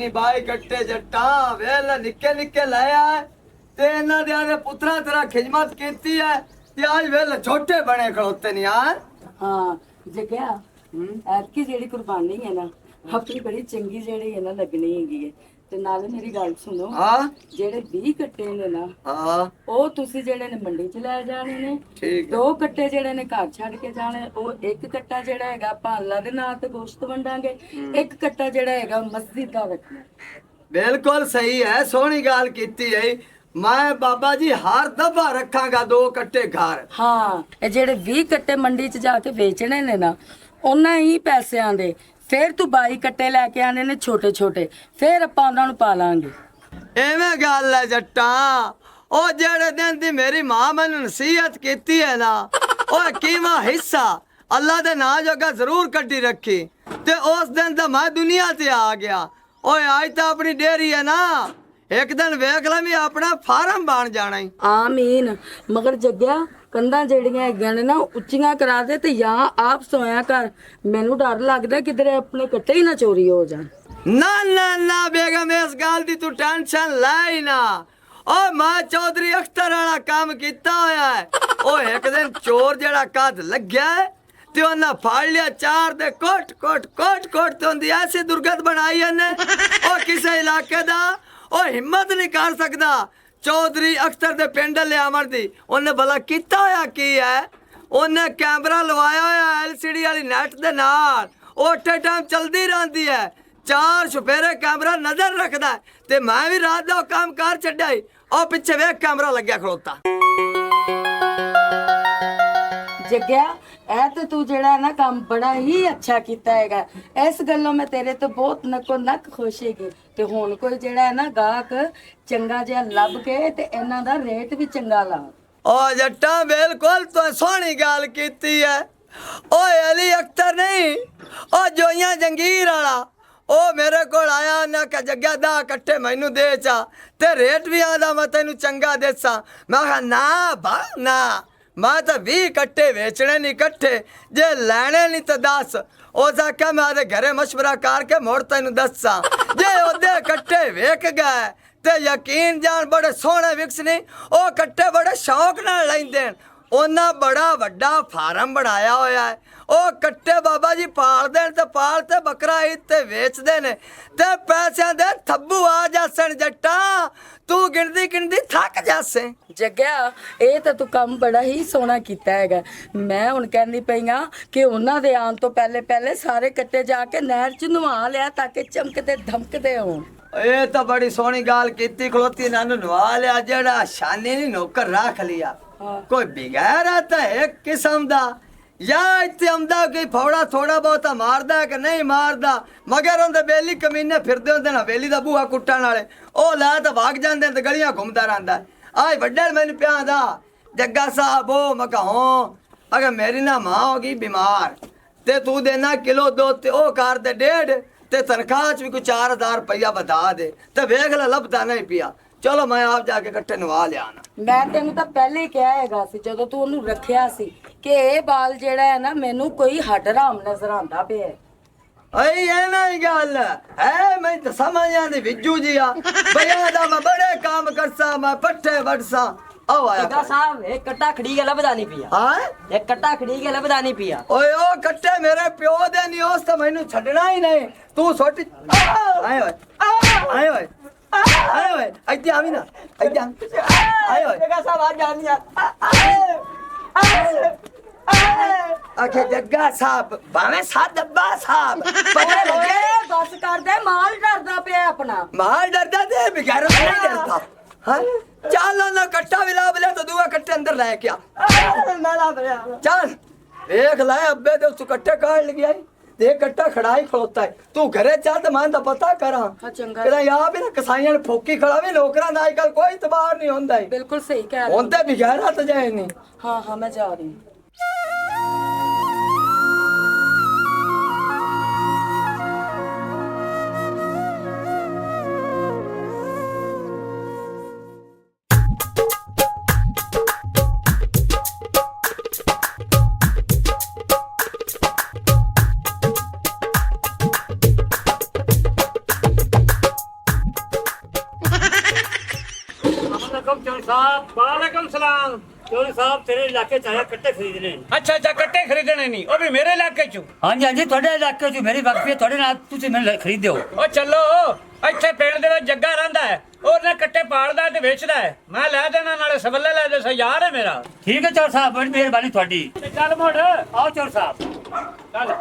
इन्नी बाई कट्टे जट्टा वेल निक्के निक्के लाया है ते इन्हां दे आदे पुत्रा तेरा खिदमत कीती है ते आज वेल छोटे बने खड़ोते नहीं यार। हाँ जग्या ਐਤਕੀ ਜਿਹੜੀ ਕੁਰਬਾਨੀ ਹੈ ਨਾ ਆਪਣੀ ਬੜੀ ਚੰਗੀ ਜਿਹੜੀ ਹੈ ਨਾ ਲੱਗਣੀ ਹੈਗੀ ਹੈ ਤੇ ਨਾਲੇ ਮੇਰੀ ਗੱਲ ਸੁਣੋ हाँ ਜਿਹੜੇ 20 ਕੱਟੇ ਨੇ ਨਾ हाँ ਉਹ ਤੁਸੀਂ ਜਿਹੜੇ ਨੇ ਮੰਡੀ 'ਚ ਲੈ ਜਾਣੇ ਨੇ ठीक है 2 ਕੱਟੇ ਜਿਹੜੇ ਨੇ ਘਰ ਛੱਡ ਕੇ ਜਾਣੇ ਉਹ 1 ਕੱਟਾ ਜਿਹੜਾ ਹੈਗਾ ਆਪਾਂ ਅੱਲਾ ਦੇ ਨਾਂ ਤੇ ਗੋਸ਼ਤ ਵੰਡਾਂਗੇ 1 ਕੱਟਾ ਜਿਹੜਾ ਹੈਗਾ ਮਸਜਿਦ ਦਾ ਰੱਖਣਾ। बिल्कुल सही है सोहनी गाल कीती है मैं बाबा जी हर दफा रखांगा 2 कट्टे घर। ਹਾਂ ਇਹ ਜਿਹੜੇ 20 ਕੱਟੇ ਮੰਡੀ 'ਚ ਜਾ ਕੇ ਵੇਚਣੇ ਨੇ ਨਾ ਉਹਨਾਂ ਹੀ ਪੈਸਿਆਂ ਦੇ ਫਿਰ ਤੂੰ 22 ਕੱਟੇ ਲੈ ਕੇ ਆਣੇ ਨੇ ਛੋਟੇ ਛੋਟੇ ਫਿਰ ਆਪਾਂ ਉਹਨਾਂ ਨੂੰ ਪਾ ਲਾਂਗੇ। ਐਵੇਂ ਗੱਲ ਹੈ ਜੱਟਾ ਉਹ ਜਿਹੜੇ ਦਿਨ ਦੀ ਮੇਰੀ ਮਾਂ ਮੈਨੂੰ ਨਸੀਹਤ ਕੀਤੀ ਹੈ ਨਾ ਉਹ ਕੀਮਾ ਹਿੱਸਾ ਅੱਲਾ ਦੇ ਨਾਂ ਜੋਗਾ ਜ਼ਰੂਰ ਕੱਢੀ ਰੱਖੀ ਤੇ ਉਸ ਦਿਨ ਦਾ ਮੈਂ ਦੁਨੀਆ ਤੇ ਆ ਗਿਆ। ਓਏ ਅੱਜ ਤਾਂ ਆਪਣੀ ਡੇਰੀ ਹੈ ਨਾ ਇੱਕ ਦਿਨ ਵੇਖ ਲੈ ਵੀ ਆਪਣਾ ਫਾਰਮ ਬਣ ਜਾਣਾ ਹੀ। ਆਮੀਨ ਮਗਰ ਜੱਗਿਆ ਕੰਧਾਂ ਜਿਹੜੀਆਂ ਹੈਗੀਆਂ ਨੇ ਨਾ ਉੱਚੀਆਂ ਕਰਾ ਦੇ ਤੇ ਜਾਂ ਆਪ ਸੋਇਆ ਕਰ ਮੈਨੂੰ ਡਰ ਲੱਗਦਾ ਕਿਧਰੇ ਆਪਣੇ ਕੱਟੇ ਹੀ ਨਾ ਚੋਰੀ ਹੋ ਜਾਣ। ਨਾ ਨਾ ਨਾ ਬੇਗਮ ਇਸ ਗੱਲ ਦੀ ਤੂੰ ਟੈਨਸ਼ਨ ਲੈ ਹੀ ਨਾ। ਓ ਮੈਂ ਚੌਧਰੀ ਅਖਤਰ ਵਾਲਾ ਕੰਮ ਕੀਤਾ ਹੋਇਆ ਹੈ। ਉਹ ਇੱਕ ਦਿਨ ਚੋਰ ਜਿਹੜਾ ਕੱਦ ਲੱਗਿਆ ਤੇ ਉਹਨਾਂ ਫੜ ਲਿਆ 4 ਦੇ ਕੋਟ ਕੋਟ ਕੋਟ ਕੋਟ ਤੋਂ ਦੀ ਐਸੀ ਦੁਰਗਤ ਬਣਾਈ ਇਹਨੇ ਉਹ ਕਿਸੇ ਇਲਾਕੇ ਦਾ ਉਹ ਹਿੰਮਤ ਨਹੀਂ ਕਰ ਸਕਦਾ ਚੌਧਰੀ ਅਖਤਰ ਦੇ ਪਿੰਡ ਲਿਆਵਣ ਦੀ। ਉਹਨੇ ਭਲਾ ਕੀਤਾ ਹੋਇਆ ਕੀ ਹੈ ਉਹਨੇ ਕੈਮਰਾ ਲਵਾਇਆ ਹੋਇਆ LCD ਵਾਲੀ ਨੈਟ ਦੇ ਨਾਲ ਉਹ ਟਾਈਮ ਚਲਦੀ ਰਹਿੰਦੀ ਹੈ 4 ਛੁਪੇਰੇ ਕੈਮਰਾ ਨਜ਼ਰ ਰੱਖਦਾ ਤੇ ਮੈਂ ਵੀ ਰਾਤ ਦਾ ਕੰਮ ਕਰ ਛੱਡਿਆ ਉਹ ਪਿੱਛੇ ਵੇਖ ਕੈਮਰਾ ਲੱਗਿਆ ਖੜੋਤਾ। ਜੱਗਿਆ ਇਹ ਤੇ ਤੂੰ ਜਿਹੜਾ ਨਾ ਕੰਮ ਬੜਾ ਹੀ ਅੱਛਾ ਕੀਤਾ ਹੈਗਾ ਇਸ ਗੱਲੋਂ ਮੈਂ ਤੇਰੇ ਤੋਂ ਬਹੁਤ ਨੱਕੋ ਨੱਕ ਖੁਸ਼ ਹੈਗੀ ਤੇ ਹੁਣ ਕੋਈ ਜਿਹੜਾ ਹੈ ਨਾ ਗਾਹਕ ਚੰਗਾ ਜਿਹਾ ਲੱਭ ਕੇ ਤੇ ਇਹਨਾਂ ਦਾ ਰੇਟ ਵੀ ਚੰਗਾ ਲਾ। ਓ ਜੱਟਾ ਬਿਲਕੁਲ ਤੂੰ ਸੋਹਣੀ ਗੱਲ ਕੀਤੀ ਹੈ। ਓਏ ਅਲੀ ਅਖਤਰ ਨਹੀਂ ਉਹ ਜੋਈਆਂ ਜੰਗੀਰ ਵਾਲਾ ਉਹ ਮੇਰੇ ਕੋਲ ਆਇਆ ਨਾ ਕਿ ਜੱਗਾ ਦਾ ਇਕੱਠੇ ਮੈਨੂੰ ਦੇ ਚਾ ਤੇ ਰੇਟ ਵੀ ਆਦਾ ਮੈਂ ਤੈਨੂੰ ਚੰਗਾ ਦੇਸਾਂ। ਮੈਂ ਕਿਹਾ ਨਾ ਬਾ ਨਾ ਮੈਂ ਤਾਂ 20 ਕੱਟੇ ਵੇਚਣੇ ਨਹੀਂ ਇਕੱਠੇ ਜੇ ਲੈਣੇ ਨਹੀਂ ਤਾਂ ਦੱਸ। ਉਸ ਆਖਿਆ ਮੈਂ ਉਹਦੇ ਘਰੇ ਮਸ਼ਵਰਾ ਕਰਕੇ ਮੋੜ ਤੈਨੂੰ ਦੱਸਾਂ ਜੇ ਉਹਦੇ ਕੱਟੇ ਵੇਖ ਗਏ ਤੇ ਯਕੀਨ ਜਾਣ ਬੜੇ ਸੋਹਣੇ ਵਿਕਸ ਨਹੀਂ ਉਹ ਕੱਟੇ ਬੜੇ ਸ਼ੌਕ ਨਾਲ ਲੈਂਦੇ ਨੇ। ਉਹਨਾਂ ਬੜਾ ਵੱਡਾ ਫਾਰਮ ਬਣਾਇਆ ਹੋਇਆ ਹੈ ਉਹ ਕੱਟੇ ਬਾਬਾ ਜੀ ਪਾਲਦੇ ਨੇ ਤੇ ਪਾਲ ਤੇ ਬੱਕਰਾ ਈਦ ਤੇ ਵੇਚਦੇ ਨੇ ਤੇ ਪੈਸਿਆਂ ਦੇ ਥੱਬੂ ਆ ਜਾਸਣ ਜੱਟਾ ਤੂੰ ਗਿਣਦੀ ਗਿਣਦੀ ਥੱਕ ਜਾਸੇ। ਜੱਗਿਆ ਇਹ ਤਾਂ ਤੂੰ ਕੰਮ ਬੜਾ ਹੀ ਸੋਹਣਾ ਕੀਤਾ ਹੈਗਾ। ਮੈਂ ਹੁਣ ਕਹਿੰਦੀ ਪਈ ਆ ਕਿ ਉਹਨਾਂ ਦੇ ਆਉਣ ਤੋਂ ਪਹਿਲੇ ਪਹਿਲੇ ਸਾਰੇ ਕੱਟੇ ਜਾ ਕੇ ਨਹਿਰ 'ਚ ਨਵਾ ਲਿਆ ਤਾਂ ਕਿ ਚਮਕਦੇ ਧਮਕਦੇ ਹੋਣ। ਇਹ ਤਾਂ ਬੜੀ ਸੋਹਣੀ ਗੱਲ ਕੀਤੀ ਖਲੋਤੀ ਇਹਨਾਂ ਨੂੰ ਨਵਾ ਲਿਆ ਜਿਹੜਾ ਸ਼ਾਨੀ ਨਹੀਂ ਨੌਕਰ ਰੱਖ ਲਿਆ ਕੋਈ ਬਿਗੈਰ ਆਤਾ ਇੱਕ ਕਿਸਮ ਦਾ ਜਾਂ ਇੱਥੇ ਆਉਂਦਾ ਕੋਈ ਫੌੜਾ ਥੋੜਾ ਬਹੁਤਾ ਮਾਰਦਾ ਕਿ ਨਹੀਂ ਮਾਰਦਾ ਮਗਰ ਉਹਦੇ ਬੇਲੀ ਕਮੀਨੇ ਫਿਰਦੇ ਹੁੰਦੇ ਨਾ ਬੇਲੀ ਦਾ ਬੂਹਾ ਕੁੱਟਣ ਵਾਲੇ ਉਹ ਲੈ ਤਾਂ ਭਾਗ ਜਾਂਦੇ ਤੇ ਗਲੀਆਂ ਘੁੰਮਦਾ ਰਹਿੰਦਾ। ਆਏ ਵੱਡੇ ਮੈਨੂੰ ਪਿਆ ਦਾ ਜੱਗਾ ਸਾਹਿਬ ਉਹ ਮੈਂ ਕਹਾਂ ਅਗਰ ਮੇਰੀ ਨਾ ਮਾਂ ਹੋ ਗਈ ਬਿਮਾਰ ਤੇ ਤੂੰ ਦੇਣਾ ਕਿਲੋ ਦੁੱਧ ਤੇ ਉਹ ਕਰ ਦੇ 1.5 ਤੇ ਤਨਖਾਹ ਚ ਵੀ ਕੋਈ 4000 ਰੁਪਇਆ ਵਧਾ ਦੇ ਤੇ ਵੇਖ ਲੈ ਲੱਭਦਾ ਨਹੀਂ ਪਿਆ। ਚਲੋ ਮੈਂ ਆਪ ਜਾ ਕੇ ਇਕੱਠੇ ਨਵਾ ਲਿਆਣਾ। ਮੈਂ ਤੈਨੂੰ ਤਾਂ ਪਹਿਲੇ ਹੀ ਕਿਹਾ ਹੈਗਾ ਸੀ ਜਦੋਂ ਤੂੰ ਉਹਨੂੰ ਰੱਖਿਆ ਸੀ ਕਿ ਇਹ ਬਾਲ ਜਿਹੜਾ ਹੈ ਨਾ ਮੈਨੂੰ ਕੋਈ ਹੱਡ ਹਰਾਮ ਨਜ਼ਰ ਆਉਂਦਾ ਪਿਆ। ਅਈ ਐਵੇਂ ਹੀ ਗੱਲ ਹੈ ਮੈਂ ਤਾਂ ਸਮਝ ਆਂਦੀ ਵਿਜੂ ਜੀ ਆ ਬਿਆ ਦਾ ਮੈਂ ਬੜੇ ਕੰਮ ਕਰਸਾ ਮੈਂ ਪੱਠੇ ਵੜਸਾ ਆਓ ਆਇਆ जग्गा साहब एक कट्टा खड़ी के लबदा नहीं पिया ਹਾਂ एक कट्टा खड़ी के लबदा नहीं पिया ਓਏ ਉਹ ਕੱਟੇ ਮੇਰੇ ਪਿਓ ਦੇ ਨਹੀਂ ਉਸ ਤਾਂ ਮੈਨੂੰ ਛੱਡਣਾ ਹੀ ਨਹੀਂ ਤੂੰ ਸੁੱਟ ਆਏ ਓਏ ਆਏ ਓਏ ਆਏ ਓਏ ਇੱਥੇ ਆਵੀ ਨਾ ਇੱਥੇ ਆਏ ਓਏ जग्गा साहब आ जानिया ਆਖੇ ਜੱਗਾ ਸਾਹਿਬ ਭਾਵੇਂ ਸਾਦੱਬਾ ਸਾਹਿਬ ਪਤਾ ਲੱਗੇ ਓਏ ਬਸ ਕਰ ਦੇ ਮਾਲ ਡਰਦਾ ਪਿਆ ਆਪਣਾ। ਮਾਲ ਡਰਦਾ ਤੇ ਬਿਗਾਰ ਨਹੀਂ ਡਰਦਾ ਹਾਂ ਚੱਲ ਨਾ ਕੱਟਾ ਵੀ ਲਾ ਬਲੇ ਤਾਂ ਦੂਆ ਕੱਟੇ ਅੰਦਰ ਲੈ ਕੇ ਆ नाला भैया ਚੱਲ ਵੇਖ ਲੈ ਅੱਬੇ ਦੇ ਉਸ ਕੱਟੇ ਕਾੜ ਲਗਿਆ ਤੇ ਕੱਟਾ ਖੜਾ ਹੀ ਖਲੋਤਾ ਹੈ ਤੂੰ ਘਰੇ ਚੱਲ ਤੇ ਮੈਂ ਤਾਂ ਪਤਾ ਕਰਾਂ ਹਾਂ ਚੰਗਾ ਕਿਹੜਾ ਯਾ ਵੀ ਨਾ ਕਸਾਈਆਂ ਨੇ ਫੋਕੀ ਖੜਾ ਵੀ ਨੌਕਰਾਂ ਦਾ ਅੱਜਕੱਲ ਕੋਈ ਇਤਬਾਰ ਨਹੀਂ ਹੁੰਦਾ ਹੈ ਬਿਲਕੁਲ ਸਹੀ ਕਹਿ ਰਿਹਾ। ਹੁਣ ਤੇ ਬਿਗਾਰਾ ਤਾਂ ਜਾਏ ਨਹੀਂ। ਹਾਂ ਹਾਂ ਮੈਂ ਜਾ ਰਹੀ ਹਾਂ। हुक्म चौधरी साहब। वालेकुम सलाम। चौधरी साहब तेरे इलाके च आया कट्टे खरीदने। अच्छा अच्छा कट्टे खरीदने नहीं ਉਹ ਵੀ ਮੇਰੇ ਇਲਾਕੇ ਚੋਂ। ਹਾਂਜੀ ਹਾਂਜੀ ਤੁਹਾਡੇ ਇਲਾਕੇ ਚ ਮੇਰੀ ਵਕਫੀ ਹੈ ਤੁਹਾਡੇ ਨਾਲ ਤੁਸੀਂ ਮੈਨੂੰ ਖਰੀਦਿਓ। ਉਹ ਚੱਲੋ ਇੱਥੇ ਪਿੰਡ ਦੇ ਵਿੱਚ ਜੱਗਾ ਰਹਿੰਦਾ ਹੈ ਉਹਨੇ ਕੱਟੇ ਪਾਲਦਾ ਤੇ ਵੇਚਦਾ ਹੈ ਮੈਂ ਲੈ ਦੇਣਾ ਨਾਲੇ ਸਵੱਲੇ ਲੈ ਦੇ ਯਾਰ ਹੈ ਮੇਰਾ। ਠੀਕ ਹੈ ਚੌਧਰੀ ਸਾਹਿਬ ਬੜੀ ਮਿਹਰਬਾਨੀ ਤੁਹਾਡੀ। ਚੱਲ ਮੋੜ ਆਓ ਚੌਧਰੀ ਸਾਹਿਬ। ਚੱਲ।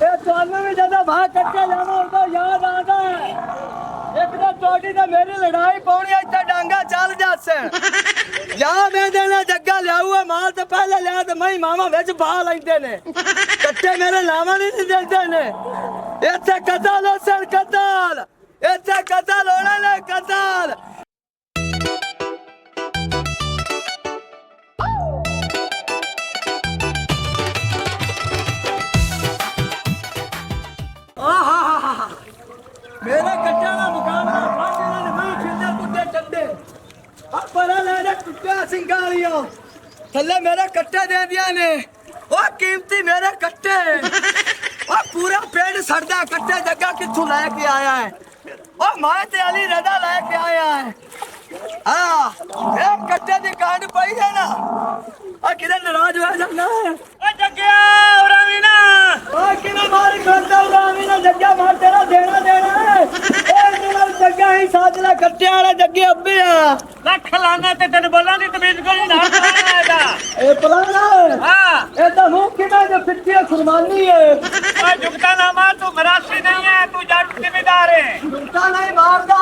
ਇਹ ਤੁਹਾਨੂੰ ਵੀ ਜਦੋਂ ਬਾਹਰ ਕੱਟੇ ਜਾਣਾ ਉਦੋਂ ਯਾਦ ਆਉਂਦਾ ਹੈ ਇੱਕ ਤਾਂ ਤੁਹਾਡੀ ਤੇ ਮੇਰੀ ਲੜਾਈ ਪਾਉਣੀ ਇੱਥੇ ਡਾਂਗਾ ਚੱਲ ਜਾਸਣ ਜਾਂ ਮੈਂ ਦੇਣਾ ਜੱਗਾ ਲਿਆਊਗਾ ਮਾਲ ਤੇ ਪਹਿਲੇ ਲਿਆ ਤੇ ਮੈਂ ਮਾਮਾ ਵਿੱਚ ਪਾ ਲੈਂਦੇ ਨੇ ਕੱਟੇ ਮੇਰੇ ਲਾਵਾਂ ਨਹੀਂ ਦਿੰਦੇ ਨੇ ਇੱਥੇ ਕਤਲ ਹੋਸਣ ਕਤਲ ਇੱਥੇ ਕਤਲ ਹੋਣਾ ਨੇ ਕਤਲ मेरा कट्टा ना मुकाबला फांसी ने मैं फिरदे कुत्ते चंदे आ परा ले कुत्ते सिंगालियो थल्ले मेरे कट्टे दे दिया ने ओ कीमती मेरे कट्टे ओ पूरा पेड़ सड़दा कट्टे जगह किथों लेके आया है ओ मैं ते अली रदा लेके आया है हां ये कट्टे दी कांड पई है ना आ किधर नाराज हो जाना है ਓ ਜੱਗਿਆ ਉਰਾ ਵੀ ਨਾ। ओ किने मार करदा उरामी ना जग्गा मार तेरा देना देना है ए मेरा जग्गा ही साजला कट्टे वाला जग्गे अब्बे आ ਲੱਖ ਲਾਣਾ ਤੇ ਤੈਨੂੰ ਬੋਲਾਂ ਦੀ ਤਮੀਜ਼ ਕੋਈ ਨਾ ਕਰਨਾ ਇਹਦਾ। ए पलाना ਹਾਂ ए तो मुंह किने जो फिट्टी कुर्बानी है ਓ ਜੁਗਤਾ ਨਾ ਮਾਰ ਤੂੰ ਮਰਾਸੀ ਨਹੀਂ ਹੈ ਤੂੰ ਜੱਟ ਜ਼ਿੰਮੇਦਾਰ ਹੈ। झूठा नहीं मारदा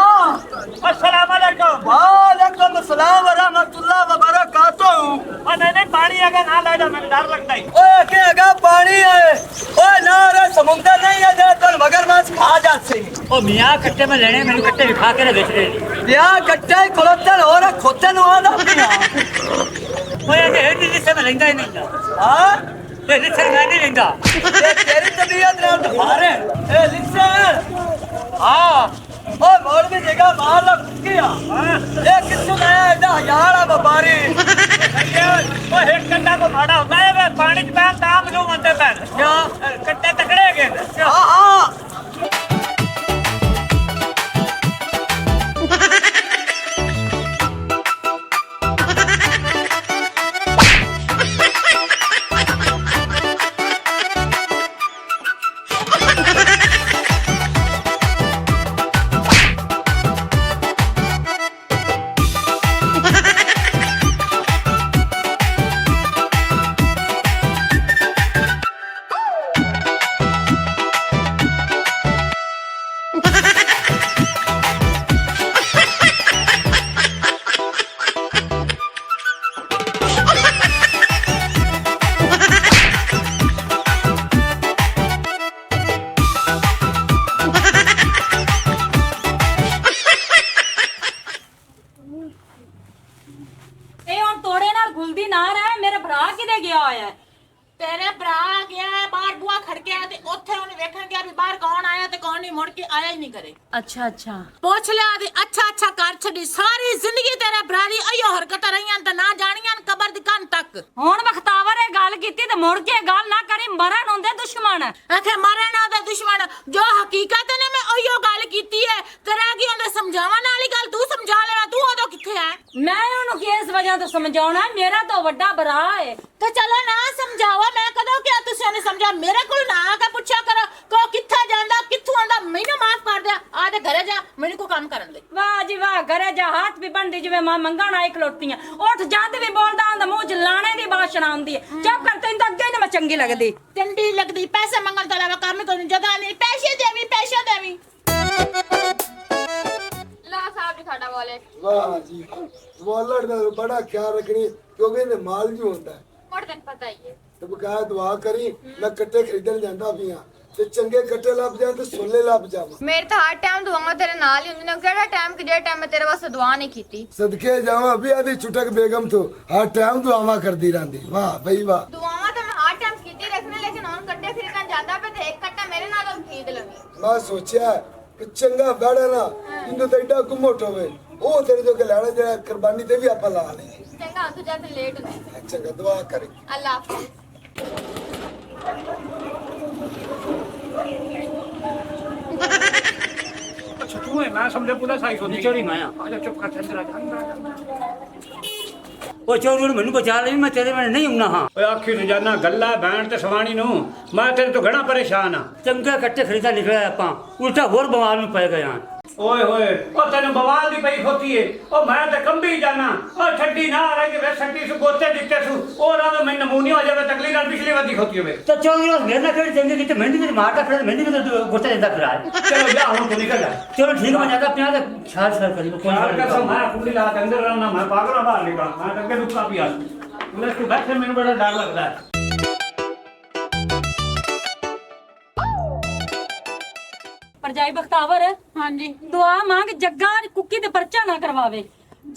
अस्सलाम वालेकुम। वालेकुम अस्सलाम व रहमतुल्लाह व बरकातहू ਓ ਨਹੀਂ ਨਹੀਂ ਪਾਣੀ ਅगर ਨਾ ਲੈ ਜਾ ਮੈਨੂੰ ਡਰ ਲੱਗਦਾ ਹੈ। ओए के अगा पानी है ओए ना रे समुंदर नहीं है जे तन मगरमच्छ खा जासी ਉਹ ਮੀਆਂ ਕੱਟੇ ਮੈਂ ਲੈਣੇ ਮੈਨੂੰ ਕੱਟੇ ਵਿਖਾ ਕੇ ਵੇਚਦੇ ਨੇ। या कट्टे खलोतन और खोतन आदा पिया ਓਏ ਇਹ ਹੇਠ ਜਿੱਥੇ ਮੈਂ ਲੈਂਦਾ ਹੀ ਨਹੀਂ। हां ਇਹ ਲਿਖੇ ਮੈਂ ਨਹੀਂ ਲੈਂਦਾ। ये तेरी तबीयत नाल दफारे ए लिखसे हां ओ मोड़ भी जगह मार ला किया ए किसने लाया एडा हजार आ व्यापारी ਓ ਹਿੱਟ ਕੰਡਾ ਕੋ ਮਾੜਾ ਹੁੰਦਾ ਹੈ ਵੇ ਪਾਣੀ ਚ ਪੈਣ ਤਾਂ ਮੈਨੂੰ ਮੰਦੇ ਪੈਣ ਕਿਉਂ ਕੱਟੇ ਤਕੜੇ ਹੈਗੇ ਨੇ। हां हां ਇਹ ਹੁਣ ਤੋੜੇ ਨਾਲ ਗੁਲਦੀ ਨਾ ਰਹਿ ਮੇਰਾ ਭਰਾ ਕਿਤੇ ਗਿਆ ਹੋਇਆ ਹੈ। ਤੇਰੇ ਭਰਾ ਗਿਆ ਹੈ, ਬਾਹਰ ਬੂਆ ਖੜਕਿਆ ਤੇ ਉੱਥੇ ਉਹਨੇ ਵੇਖਣ ਗਿਆ ਵੀ ਬਾਹਰ ਕੌਣ ਆਇਆ ਤੇ ਕੌਣ ਨਹੀਂ, ਮੁੜ ਕੇ ਆਇਆ ਹੀ ਨਹੀਂ ਕਰੇ। ਅੱਛਾ ਅੱਛਾ ਪੁੱਛ ਲਿਆ ਤੇ ਅੱਛਾ ਅੱਛਾ ਕਰ ਛੱਡੀ ਸਾਰੀ ਜ਼ਿੰਦਗੀ ਤੇਰੇ ਭਰਾ ਦੀ ਅਯੋ ਹਰਕਤਾਂ ਰਹੀਆਂ ਤੇ ਨਾ ਜਾਣੀਆਂ ਕਬਰ ਦੀ ਕੰਨ ਤੱਕ। ਹੁਣ ਬਖਤਾਵਰ ਇਹ ਗੱਲ ਕੀਤੀ ਤੇ ਮੁੜ ਕੇ ਗੱਲ ਨਾ ਕਰੀ ਮਰਨ ਹੁੰਦੇ ਦੁਸ਼ਮਣ। ਆਖੇ ਮਰਨ ਉਹਦੇ ਦੁਸ਼ਮਣ ਜੋ ਹਕੀਕਤ ਨੇ ਮੈਂ ਅਯੋ ਗੱਲ ਕੀਤੀ ਹੈ ਤੇਰਾ ਕੀ ਉਹਨੇ ਸਮਝਾਉਣ ਵਾਲੀ ਗੱਲ ਮੈਂ ਉਹਨੂੰ ਕਿਸ ਵਜ੍ਹਾ ਤੋਂ ਸਮਝਾਉਣਾ, ਮੇਰਾ ਤਾਂ ਵੱਡਾ ਭਰਾ ਹੈ। ਤੇ ਚਲੋ ਨਾ ਸਮਝਾਵਾ, ਮੈਂ ਕਦੋਂ ਕਿਹਾ ਤੁਸੀਂ ਨਹੀਂ ਸਮਝਾ? ਮੇਰੇ ਕੋਲ ਨਾ ਆ ਕੇ ਪੁੱਛਿਆ ਕਰੋ ਕੋ ਕਿੱਥੇ ਜਾਂਦਾ ਕਿੱਥੋਂ ਆਂਦਾ, ਮੈਨੂੰ ਮਾਫ ਕਰ ਦਿਆ। ਆ ਦੇ ਘਰੇ ਜਾ, ਮੈਨੂੰ ਕੋ ਕੰਮ ਕਰਨ ਦੇ। ਵਾਹ ਜੀ ਵਾਹ, ਘਰੇ ਜਾ ਹੱਥ ਵੀ ਬਣਦੀ ਜਿਵੇਂ ਮਾਂ ਮੰਗਣ ਆਈ ਖਲੋਤੀਆਂ। ਉੱਠ ਜਦ ਵੀ ਬੋਲਦਾ ਹੁੰਦਾ ਮੂੰਹ ਚ ਲਾਣੇ ਦੀ ਬਾਸ਼ਣ ਆਉਂਦੀ ਹੈ। ਚੁੱਪ ਕਰ, ਤੈਨੂੰ ਤਾਂ ਅੱਗੇ ਨਾ ਮੈਂ ਚੰਗੀ ਲੱਗਦੀ। ਚੰਡੀ ਲੱਗਦੀ, ਪੈਸੇ ਮੰਗਣ ਤੋਂ ਇਲਾਵਾ ਕੰਮ ਕੋਈ ਜਦਾ ਨਹੀਂ। ਪੈਸੇ ਦੇਵੀ, ਪੈਸੇ ਦੇਵੀ। ਲਾ ਸਾਹਿਬ ਜੀ ਸਾਡਾ ਵਾਲੇ ਵਾਹ ਜੀ ਵਾਲੜ ਦਾ ਬੜਾ ਖਿਆਲ ਰੱਖਣੀ ਕਿਉਂਕਿ ਇਹਦੇ ਮਾਲ ਵੀ ਹੁੰਦਾ ਹੈ। ਮੁੜ ਤੈਨੂੰ ਪਤਾ ਹੀ ਹੈ। ਤੇ ਬਕਾਇਆ ਦੁਆ ਕਰੀ ਮੈਂ ਕੱਟੇ ਖਰੀਦਣ ਜਾਂਦਾ ਪਿਆ ਤੇ ਚੰਗੇ ਕੱਟੇ ਲੱਭ ਜਾਣ ਤੇ ਸੋਲੇ ਲੱਭ ਜਾਵਾਂ। ਮੇਰੇ ਤਾਂ ਹਰ ਟਾਈਮ ਦੁਆਵਾਂ ਤੇਰੇ ਨਾਲ ਹੀ ਹੁੰਦੀਆਂ। ਕਿਹੜਾ ਟਾਈਮ ਕਿ ਜਿਹੜਾ ਟਾਈਮ ਮੈਂ ਤੇਰੇ ਵਾਸਤੇ ਦੁਆ ਨਹੀਂ ਕੀਤੀ। ਸਦਕੇ ਜਾਵਾਂ ਵੀ ਆਦੀ ਛੁਟਕ ਬੇਗਮ ਤੋਂ ਹਰ ਟਾਈਮ ਦੁਆਵਾਂ ਕਰਦੀ ਰਹਿੰਦੀ। ਵਾਹ ਬਈ ਵਾਹ। ਦੁਆਵਾਂ ਤਾਂ ਮੈਂ ਹਰ ਟਾਈਮ ਕੀਤੀ ਰੱਖਣਾ, ਲੇਕਿਨ ਹੁਣ ਕੱਟੇ ਖਰੀਦਣ ਜਾਂਦਾ ਪਿਆ ਤੇ ਇੱਕ ਕੱਟਾ ਮੇਰੇ ਨਾਲ ਖਰੀਦ ਲਵੀ। ਮੈਂ ਸੋਚਿਆ ਕਿ ਚੰਗਾ ਬੜਾ ਨਾ ਇਹਨੂੰ ਤਾਂ ਏਡਾ ਗੁਮੋਟ ਹੋਵੇ ਉਹ ਤੇਰੇ ਜੋ ਕਿ ਲੈਣਾ ਜਿਹੜਾ ਕੁਰਬਾਨੀ ਤੇ ਵੀ ਆਪਾਂ ਲਾ ਲਈਏ। ਚੰਗਾ ਤੂੰ ਜਾ ਤੇ ਲੇਟ ਹੋ। ਚੰਗਾ ਦੁਆ ਕਰੀ। ਅੱਲਾ ਹਾਫਿਜ਼। ਅੱਛਾ ਤੂੰ ਹੈ, ਮੈਂ ਸਮਝਿਆ ਪੂਰਾ ਸਾਈ ਸੋਦੀ ਚੋਰੀ ਮੈਂ ਆ ਜਾ ਚੁੱਪ ਕਰ ਅੰਦਰ ਆ ਜਾ। ਉਹ ਚੋਰੀ ਨੂੰ ਮੈਨੂੰ ਬਚਾ ਲਈ, ਮੈਂ ਤੇਰੇ ਨਾਲ ਨਹੀਂ ਆਉਣਾ ਹਾਂ। ਓਏ ਆਖੀ ਰੋਜ਼ਾਨਾ ਗੱਲਾਂ ਬੈਣ ਤੇ ਸਵਾਣੀ ਨੂੰ ਮੈਂ ਤੇਰੇ ਤੋਂ ਘਣਾ ਪਰੇਸ਼ਾਨ ਆ। ਚੰਗੇ ਕੱਟੇ ਖਰੀਦਾ ਨਿਕਲਿਆ ਆਪਾਂ, ਉਲਟਾ ਹੋਰ ਬਿਮਾਰ ਨੂੰ ਪੈ ਗਏ ਹਾਂ। ਓਏ ਹੋਏ ਉਹ ਤੈਨੂੰ ਬਵਾਲ ਦੀ ਪਈ ਖੋਤੀ ਏ। ਉਹ ਮੈਂ ਤਾਂ ਕੰਬੀ ਜਾਣਾ। ਉਹ ਛੱਡੀ ਨਾ ਰਹਿ ਕੇ ਵੇ ਛੱਡੀ ਸੁ ਗੋਤੇ ਦਿੱਤੇ ਸੁ ਉਹ ਨਾ ਤਾਂ ਮੈਨੂੰ ਨਮੂਨੀ ਹੋ ਜਾਵੇ ਤਕਲੀਫ ਨਾਲ ਪਿਛਲੀ ਵਾਰ ਦੀ ਖੋਤੀ ਹੋਵੇ। ਤਾਂ ਚੋਰੀ ਉਸ ਮੇਰੇ ਨਾਲ ਕਿਹੜੀ ਚੰਗੀ ਕੀਤੀ, ਮਹਿੰਦੀ ਵਿੱਚ ਮਾਰਦਾ ਫਿਰ ਮਹਿੰਦੀ ਵਿੱਚ ਗੁੱਟੇ ਦਿੰਦਾ ਫਿਰ ਆਏ। ਚਲੋ ਜਾ ਹੁਣ ਤੂੰ ਨਿਕਲ ਜਾ। ਚਲੋ ਠੀਕ ਮੈਂ ਜਾਂਦਾ ਪਿਆ ਤੇ ਛਾੜ ਕਰੀ ਕੋਈ ਯਾਰ ਗੱਲ ਕਸਮ ਮੈਂ ਕੁੰਡੀ ਲਾ ਕੇ ਅੰਦਰ ਰਹਿਣਾ, ਮੈਂ ਪਾਗਲ ਆ ਬਾਹਰ ਨਿਕਲ। ਮੈਂ ਤਾਂ ਅੱਗੇ ਦੁੱਖਾ ਪਿਆ ਤੂੰ ਬੈਠੇ, ਮੈਨੂੰ ਬੜਾ ਡਰ ਲੱਗਦਾ ਹੈ। ਪਰਜਾਈ ਬਖਤਾਵਰ, ਹਾਂਜੀ ਦੁਆ ਮੰਗ ਜੱਗਾ ਕੁੱਕੀ ਤੇ ਪਰਚਾ ਨਾ ਕਰਵਾਵੇ।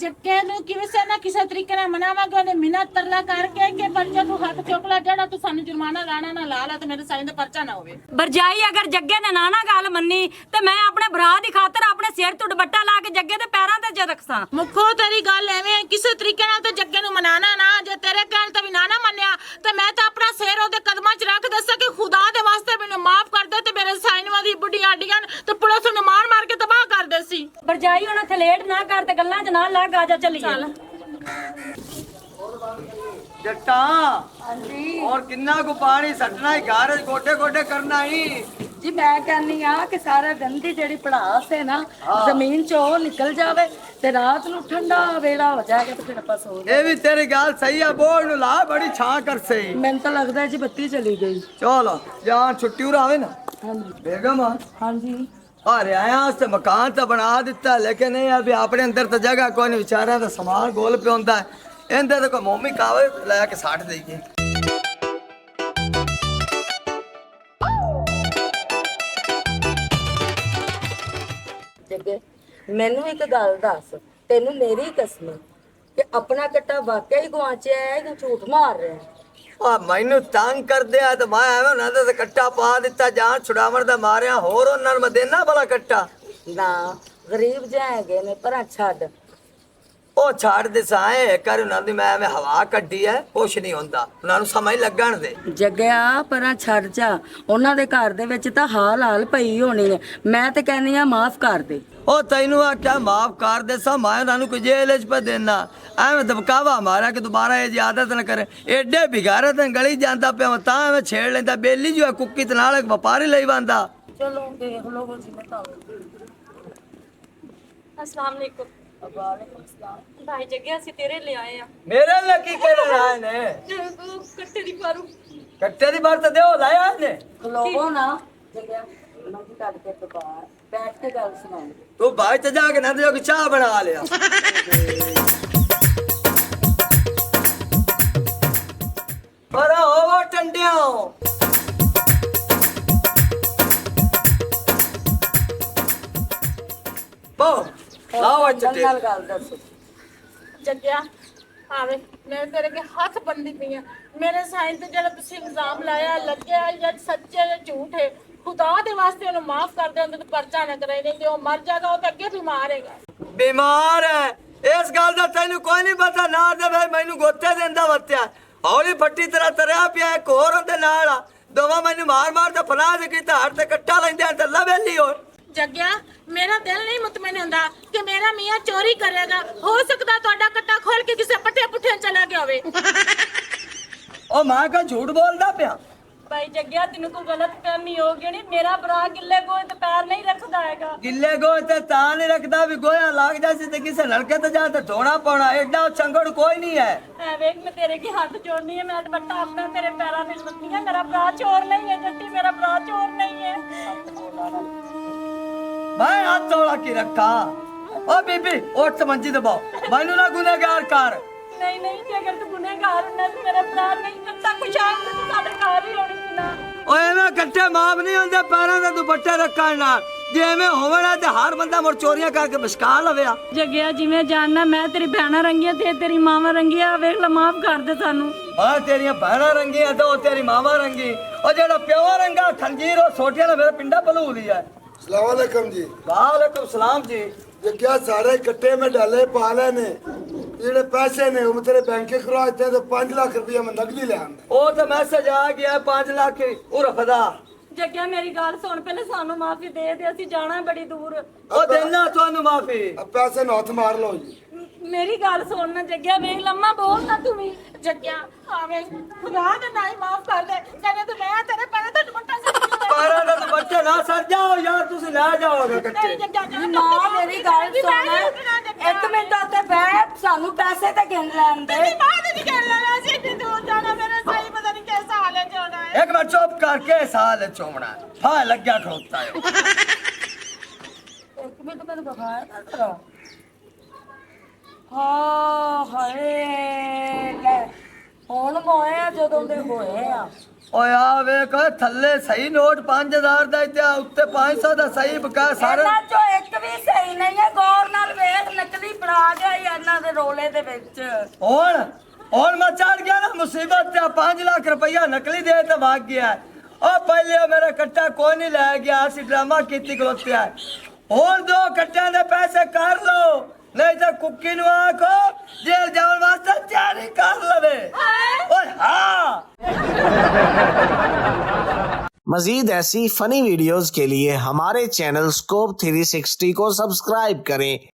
ਜੱਗੇ ਨੂੰ ਕਿਸੇ ਨਾ ਕਿਸੇ ਤਰੀਕੇ ਨਾਲ ਮਨਾਵਾਂਗੇ, ਉਹਨੇ ਮਿਹਨਤ ਤਰਲਾ ਕਰਕੇ ਕਿ ਪਰਚਾ ਤੂੰ ਹੱਥ ਚੁੱਕ ਲੈ, ਜਿਹੜਾ ਤੂੰ ਸਾਨੂੰ ਜੁਰਮਾਨਾ ਲਾਣਾ ਨਾ ਲਾ ਲਾ ਤੇ ਮੇਰੇ ਸਾਈਂ ਦਾ ਪਰਚਾ ਨਾ ਹੋਵੇ। ਬਰਜਾਈ ਅਗਰ ਜੱਗੇ ਨੇ ਨਾ ਗੱਲ ਮੰਨੀ ਤੇ ਮੈਂ ਆਪਣੇ ਭਰਾ ਦੀ ਖਾਤਰ ਆਪਣੇ ਸਿਰ ਤੋਂ ਦੁਪੱਟਾ ਲਾ ਕੇ ਜੱਗੇ ਦੇ ਪੈਰਾਂ ਤੇ ਜੇ ਰੱਖਾਂ। ਮੁੱਖੋ ਤੇਰੀ ਗੱਲ ਐਵੇਂ ਹੈ, ਕਿਸੇ ਤਰੀਕੇ ਨਾਲ ਤੇ ਜੱਗੇ ਨੂੰ ਮਨਾਣਾ ਨਾ। ਜੇ ਤੇਰੇ ਕਹਿਣ ਤੇ ਵੀ ਨਾ ਮੰਨਿਆ ਤੇ ਮੈਂ ਤਾਂ ਆਪਣਾ ਸਿਰ ਉਹਦੇ ਕਦਮਾਂ 'ਚ ਰੱਖ ਦੱਸਾਂ ਕਿ ਖੁਦਾ ਦੇ ਵਾਸਤੇ ਮੈਨੂੰ ਮਾਫ ਕਰ ਦੇ ਤੇ ਮੇਰੇ ਸਾਈਨਵਾਂ ਦੀ ਬੁੱਢੀਆਂ ਹੱਡੀਆਂ ਤੇ ਪੁਲਿਸ ਨੂੰ ਮਾਰ ਮਾਰ ਕੇ ਤਬਾਹ ਕਰ ਦੇ ਸੀ। ਬਰਜਾਈ ਹੁਣ ਇੱਥੇ ਲੇਟ ਨਾ ਕਰ ਤੇ ਗੱਲਾਂ 'ਚ ਨਾ ਲੱਗ, ਆ ਜਾ ਚੱਲੀਏ। ਜੱਟਾ ਹਾਂਜੀ ਔਰ ਕਿੰਨਾ ਕੁ ਪਾਣੀ ਸੱਟਣਾ ਹੀ ਘਰ ਗੋਡੇ ਗੋਡੇ ਕਰਨਾ ਹੀ ਜੀ। ਮੈਂ ਕਹਿੰਨੀ ਆ ਕਿ ਸਾਰਾ ਗੰਦੀ ਜਿਹੜੀ ਪੜਾਸ ਹੈ ਨਾ ਜ਼ਮੀਨ 'ਚੋਂ ਉਹ ਨਿਕਲ ਜਾਵੇ ਤੇ ਰਾਤ ਨੂੰ ਠੰਡਾ ਵੇੜਾ ਹੋ ਜਾਏਗਾ ਤੇ ਫਿਰ ਆਪਾਂ ਸੋ ਜਾਵਾਂਗੇ। ਇਹ ਵੀ ਤੇਰੀ ਗੱਲ ਸਹੀ ਆ। ਬੋਲ ਨੂੰ ਲਾ ਬੜੀ ਛਾਂ ਕਰ ਸਹੀ। ਮੈਨੂੰ ਤਾਂ ਲੱਗਦਾ ਜੀ ਬੱਤੀ ਚਲੀ ਗਈ। ਚਲੋ ਜਾਂ ਛੁੱਟੀ ਉਰਾ ਆਵੇ ਨਾ ਹਾਂਜੀ ਬੇਗਮ ਹਾਂਜੀ ਆ ਰਿਆਇਆ ਤੇ ਮਕਾਨ ਤਾਂ ਬਣਾ ਦਿੱਤਾ, ਲੇਕਿਨ ਇਹ ਆ ਵੀ ਆਪਣੇ ਅੰਦਰ ਤਾਂ ਜਗ੍ਹਾ ਕੋਈ ਨਹੀਂ। ਵਿਚਾਰਿਆਂ ਦਾ ਸਮਾਨ ਗੋਲ ਪਿਆਉਂਦਾ ਹੈ, ਇਹਦੇ ਤੇ ਕੋਈ ਮੋਮੀ ਕਾਵੇ ਲੈ ਕੇ ਸਾਟ ਦੇਈਏ। ਜੱਗੇ ਮੈਨੂੰ ਇੱਕ ਗੱਲ ਦੱਸ, ਤੈਨੂੰ ਮੇਰੀ ਕਸਮ ਕਿ ਆਪਣਾ ਕੱਟਾ ਵਾਕਿਆ ਹੀ ਗਵਾਚਿਆ ਹੈ ਜਾਂ ਝੂਠ ਮਾਰ ਰਿਹਾ ਹੈ? ਆ ਮੈਨੂੰ ਤੰਗ ਕਰਦੇ ਆ ਤੇ ਮੈਂ ਐਵੇਂ ਉਹਨਾਂ ਦਾ ਤਾਂ ਕੱਟਾ ਪਾ ਦਿੱਤਾ ਜਾਨ ਛੁਡਾਵਣ ਦਾ ਮਾਰਿਆ। ਹੋਰ ਉਹਨਾਂ ਨੂੰ ਮੈਂ ਦੇਣਾ ਭਲਾ ਕੱਟਾ? ਨਾ ਗਰੀਬ ਜਿਹਾ ਹੈਗੇ ਨੇ ਪਰ ਛੱਡ। ਉਹ ਛੱਡ ਦੇ ਸਾਏ ਕਰ ਉਹਨਾਂ ਦੀ ਮੈਂ ਐਵੇਂ ਹਵਾ ਕੱਢੀ ਐ, ਕੁਛ ਨਹੀਂ ਹੁੰਦਾ। ਉਹਨਾਂ ਨੂੰ ਸਮਝ ਲੱਗਣ ਦੇ। ਜੱਗਿਆ ਪਰਾਂ ਛੱਡ ਜਾ, ਉਹਨਾਂ ਦੇ ਘਰ ਦੇ ਵਿੱਚ ਤਾਂ ਹਾਲ ਪਈ ਹੋਣੀ ਹੈ। ਮੈਂ ਤੇ ਕਹਿੰਦੀ ਆ ਮਾਫ ਕਰ ਦੇ। ਉਹ ਤੈਨੂੰ ਆਖਿਆ ਮਾਫ ਕਰ ਦੇ ਸਾ, ਮੈਂ ਉਹਨਾਂ ਨੂੰ ਕੋਈ ਜੇਲ੍ਹ 'ਚ ਪਾ ਦੇਣਾ। ਐਵੇਂ ਦਬਕਾਵਾ ਮਾਰਿਆ ਕਿ ਦੁਬਾਰਾ ਇਹ ਆਦਤ ਨਾ ਕਰੇ। ਐਡੇ ਬਿਗਾਰੇ ਤੇ ਗਲੀ ਜਾਂਦਾ ਪਿਆ ਤਾਂ ਐਵੇਂ ਛੇੜ ਲੈਂਦਾ। ਬੇਲੀ ਜੋ ਕੁੱਕੀ ਤੇ ਨਾਲ ਇੱਕ ਵਪਾਰੀ ਲਈ ਬੰਦਾ। ਚਲੋ ਦੇਖ ਲਓ ਜੀ ਮੈਂ ਤਾਂ। अस्सलाम वालेकुम। ਵਾਲੇਕੁਮ ਸਲਾਮ। भाई जग्गे ਅਸੀਂ ਤੇਰੇ ਲਈ ਆਏ ਆ। ਮੇਰੇ ਲਈ ਕੀ ਕਹਿ ਰਹੇ ਨੇ? ਕੱਟੇ ਦੀ ਪਾਰੂ ਕੱਟੇ ਦੀ ਬਾਤ ਦਿਓ ਲਾਇਆ ਨੇ। ਖਲੋਵੋ ਨਾ ਜੱਗਿਆ, ਮੰਜੀ ਕੱਢ ਕੇ ਤੇ ਬਾਹਰ ਬੈਠ ਕੇ ਗੱਲ ਸੁਣਾਓ। ਤੂੰ ਬਾਹਰ ਤੇ ਜਾ ਕੇ ਨਾ ਦਿਓ ਕਿ ਚਾਹ ਬਣਾ ਲਿਆ। ਪਰ ਹੋਵੋ ਟੰਡਿਓ ਬੋ ਲਾਓ ਚੱਟੇ। ਨਾਲ ਗੱਲ ਦੱਸੋ। ਜੱਗਿਆ ਆਵੇ ਮੈਂ ਤੇਰੇ ਕੇ ਹੱਥ ਬੰਦੀ ਪਈ ਆ। ਮੇਰੇ ਸਾਈਂ ਤੇ ਜਿਹੜਾ ਤੁਸੀਂ ਇਲਜ਼ਾਮ ਲਾਇਆ ਲੱਗਿਆ ਜਾਂ ਸੱਚੇ ਜਾਂ ਝੂਠ ਹੈ, ਖੁਦਾ ਦੇ ਵਾਸਤੇ ਉਹਨੂੰ ਮਾਫ ਕਰ ਦੇ। ਉਹਦੇ ਤੇ ਪਰਚਾ ਨਾ ਕਰਾਈ, ਨਹੀਂ ਤੇ ਉਹ ਮਰ ਜਾਏਗਾ। ਉਹ ਤਾਂ ਅੱਗੇ ਬਿਮਾਰ ਹੈਗਾ। ਬਿਮਾਰ ਹੈ ਇਸ ਗੱਲ ਦਾ ਤੈਨੂੰ ਕੋਈ ਨਹੀਂ ਪਤਾ। ਨਾ ਦੇ ਭਾਈ ਮੈਨੂੰ ਗੋਤੇ ਦਿੰਦਾ ਵਰਤਿਆ। ਹੌਲੀ ਫੱਟੀ ਤਰ੍ਹਾਂ ਤਰਿਆ ਪਿਆ। ਇੱਕ ਹੋਰ ਉਹਦੇ ਨਾਲ ਆ। ਦੋਵਾਂ ਮੈਨੂੰ ਮਾਰ ਮਾਰ ਤੇ ਫਲਾਜ ਕੀਤਾ। ਹੱਥ ਤੇ ਕੱਟਾ ਲੈਂਦੇ ਤੇ ਲਵੇਲੀ ਹੋ। ਜੱਗਿਆ ਮੇਰਾ ਦਿਲ ਨਹੀਂ ਮੁਤਮਿਨ ਹੁੰਦਾ ਕਿ ਮੇਰਾ ਮੀਆਂ ਚੋਰੀ ਕਰੇਗਾ। ਹੋ ਸਕਦਾ ਤੁਹਾਡਾ ਕੱਟਾ ਖੋਲ ਕੇ ਕਿਸੇ ਪੱਠੇ ਪੁੱਠੇ ਚਲਾ ਗਿਆ ਹੋਵੇ। ਉਹ ਮੈਂ ਕਾ ਝੂਠ ਬੋਲਦਾ ਪਿਆ। ਭਾਈ ਜੱਗਿਆ ਤੈਨੂੰ ਕੋਈ ਗਲਤ ਫਹਿਮੀ ਹੋ ਗਈ ਨਹੀਂ, ਮੇਰਾ ਭਰਾ ਗਿੱਲੇ ਗੋਹੇ ਤੇ ਪੈਰ ਨਹੀਂ ਰੱਖਦਾ ਹੈਗਾ। ਗਿੱਲੇ ਗੋਹੇ ਤੇ ਤਾਂ ਨਹੀਂ ਰੱਖਦਾ ਵੀ ਗੋਇਆ ਲੱਗ ਜਾਸੀ ਤੇ ਕਿਸੇ ਨਲਕੇ ਤੇ ਜਾ ਤੇ ਧੋਣਾ ਪਾਉਣਾ, ਐਡਾ ਚੰਗੜ ਕੋਈ ਨਹੀਂ ਹੈ। ਐ ਵੇਖ ਮੈਂ ਤੇਰੇ ਕੀ ਹੱਥ ਜੋੜਨੀ ਹੈ, ਮੈਂ ਦੁਪੱਟਾ ਆਪਣਾ ਤੇਰੇ ਪੈਰਾਂ ਵਿੱਚ ਲੱਤੀ ਹੈ। ਮੇਰਾ ਭਰਾ ਚੋਰ ਨਹੀਂ ਹੈ ਜੱਟੀ, ਮੇਰਾ ਭਰਾ ਚੋਰ ਨਹੀਂ ਹੈ। ਮੈਂ ਹੱਥ ਤੋੜਾ ਕੀ ਰੱਖਾ। ਓ ਬੀਬੀ ਉੱਠ ਤੇ ਮੰਜੀ ਦਬਾਓ, ਮੈਨੂੰ ਨਾ ਗੁਨਾਹਗਾਰ ਕਰ। ਨਹੀਂ ਨਹੀਂ, ਜੇ ਅਗਰ ਤੂੰ ਗੁਨਹਗਾਰ ਹੁੰਦਾ ਤੇ ਮੇਰਾ ਭਰਾ ਨਹੀਂ ਦਿੱਤਾ ਕੁਛ ਆ ਤੇ ਸਾਡੇ ਘਰ ਹੀ ਹੋਣੀ ਸੀ ਨਾ। ਓਏ ਐਵੇਂ ਕੱਟੇ ਮਾਪ ਨਹੀਂ ਹੁੰਦੇ ਪੈਰਾਂ ਦੇ ਦੁਪੱਟੇ ਰੱਖਣ ਨਾਲ। ਜੇ ਐਵੇਂ ਹੋਵਣਾ ਤੇ ਹਰ ਬੰਦਾ ਮੁੜ ਚੋਰੀਆਂ ਕਰਕੇ ਬਸ਼ਕਾ ਲਵਿਆ। ਜੱਗਿਆ ਜਿਵੇਂ ਜਾਣਨਾ ਮੈਂ ਤੇਰੀ ਭੈਣਾਂ ਰੰਗੀਆਂ ਤੇ ਤੇਰੀ ਮਾਵਾਂ ਰੰਗੀਆਂ, ਵੇਖ ਲੈ ਮਾਫ ਕਰ ਦੇ ਸਾਨੂੰ। ਆ ਤੇਰੀਆਂ ਭੈਣਾਂ ਰੰਗੀਆਂ ਤੇ ਉਹ ਤੇਰੀ ਮਾਵਾਂ ਰੰਗੀ। ਉਹ ਜਿਹੜਾ ਪਿਓ ਰੰਗਾ ਖੰਜੀਰ ਉਹ ਸੋਟੀਆਂ ਨਾਲ ਮੇਰੇ ਪਿੰਡਾ ਭਲੂ ਲਿਆ। अस्सलाम वालेकुम जी। वालेकुम सलाम जी। ये क्या सारे कट्टे में डाले पाले ने ਜਿਹੜੇ ਪੈਸੇ ਨੇ ਉਹ ਤੇਰੇ ਬੈਂਕੇ ਖਰਵਾ ਦਿੱਤੇ ਤੇ 5 ਲੱਖ ਰੁਪਏ ਮੈਂ ਨਕਦੀ ਲੈ ਆਂਦਾ। ਉਹ ਤਾਂ ਮੈਸੇਜ ਆ ਗਿਆ 5 ਲੱਖ ਉਹ ਰੱਖਦਾ। ਜੱਗਿਆ ਮੇਰੀ ਗੱਲ ਸੁਣ, ਪਹਿਲੇ ਸਾਨੂੰ ਮਾਫੀ ਦੇ ਦੇ, ਅਸੀਂ ਜਾਣਾ ਬੜੀ ਦੂਰ। ਉਹ ਦੇਣਾ ਤੁਹਾਨੂੰ ਮਾਫੀ। ਆ ਪੈਸੇ ਨੂੰ ਹੱਥ ਮਾਰ ਲਓ ਜੀ। ਮੇਰੀ ਗੱਲ ਸੁਣ ਨਾ ਜੱਗਿਆ, ਵੇਖ ਲੰਮਾ ਬੋਲ ਨਾ ਤੂੰ ਵੀ। ਜੱਗਿਆ ਆਵੇਂ ਖੁਦਾ ਦੇ ਨਹੀਂ ਮਾਫ ਕਰ ਦੇ, ਕਹਿੰਦੇ ਤੂੰ ਮੈਂ ਤੇਰੇ ਪੈਰਾਂ ਤੇ ਦੁਪੱਟਾ ਸੱਟ ਪੈਰਾਂ ਦਾ ਦੁਪੱਟੇ ਨਾ ਸਰ ਜਾਓ ਯਾਰ, ਤੁਸੀਂ ਲੈ ਜਾਓਗੇ ਕੱਟੇ। ਮਾਂ ਮੇਰੀ ਗੱਲ ਸੁਣ, ਇੱਕ ਮਿੰਟ ਉੱਤੇ ਬੈਠ, ਸਾਨੂੰ ਪੈਸੇ ਤੇ ਗਿਣ ਲੈਣ ਦੇ। ਬਾਅਦ ਵਿੱਚ ਕਹਿ ਲੈਣਾ ਸੀ ਕਿ ਤੂੰ ਜਾਣਾ, ਮੇਰੇ ਸਹੀ ਪਤਾ ਨਹੀਂ ਕਿਹਦਾ ਹਾਲ ਹੈ ਜਾਣਾ ਹੈ। ਇੱਕ ਮਿੰਟ ਚੁੱਪ ਕਰਕੇ ਸਾਲ ਚੋਮਣਾ ਫਾ ਲੱਗਿਆ ਖੜੋਤਾ ਹੈ। ਇੱਕ ਮਿੰਟ ਮੈਨੂੰ ਬਖਾਇਆ ਕਰ ਤਰਾ। ਹਾਂ ਹਾਏ ਲੈ ਹੁਣ ਮੋਏ ਜਦੋਂ ਦੇ ਹੋਏ ਆ। ਓਏ ਆ ਵੇਖ ਥੱਲੇ ਸਹੀ ਨੋਟ 5000 ਦਾ ਤੇ ਉੱਤੇ 500 ਦਾ ਸਹੀ ਬਕਾ ਸਾਰੇ। ਇਹਨਾਂ ਚੋਂ ਇੱਕ ਵੀ ਸਹੀ ਨਹੀਂ ਹੈ, ਗੌਰ ਨਾਲ ਵੇਖ, ਨਕਲੀ ਫੜਾ ਗਿਆ ਇਹਨਾਂ ਦੇ ਰੋਲੇ ਦੇ ਵਿੱਚ। ਹੁਣ ਮੈਂ ਚੜ ਗਿਆ ਨਾ ਮੁਸੀਬਤ ਤੇ 5 ਲੱਖ ਰੁਪਇਆ ਨਕਲੀ ਦੇ ਤੇ ਭਾਗ ਗਿਆ। ਉਹ ਪਹਿਲੇ ਉਹ ਮੇਰਾ ਕੱਟਾ ਕੋਈ ਨਹੀਂ ਲੈ ਗਿਆ, ਅਸੀਂ ਡਰਾਮਾ ਕੀਤੀ ਖਲੋਤਿਆ। ਹੁਣ 2 ਕੱਟਿਆਂ ਦੇ ਪੈਸੇ ਕਰ ਲਓ, नहीं तो कुकी नु आखो जेल जाने वास्ते तैयारी कर लवे। ओए हाँ। मजीद ऐसी फनी वीडियोस के लिए हमारे चैनल स्कोप 360 को सब्सक्राइब करें।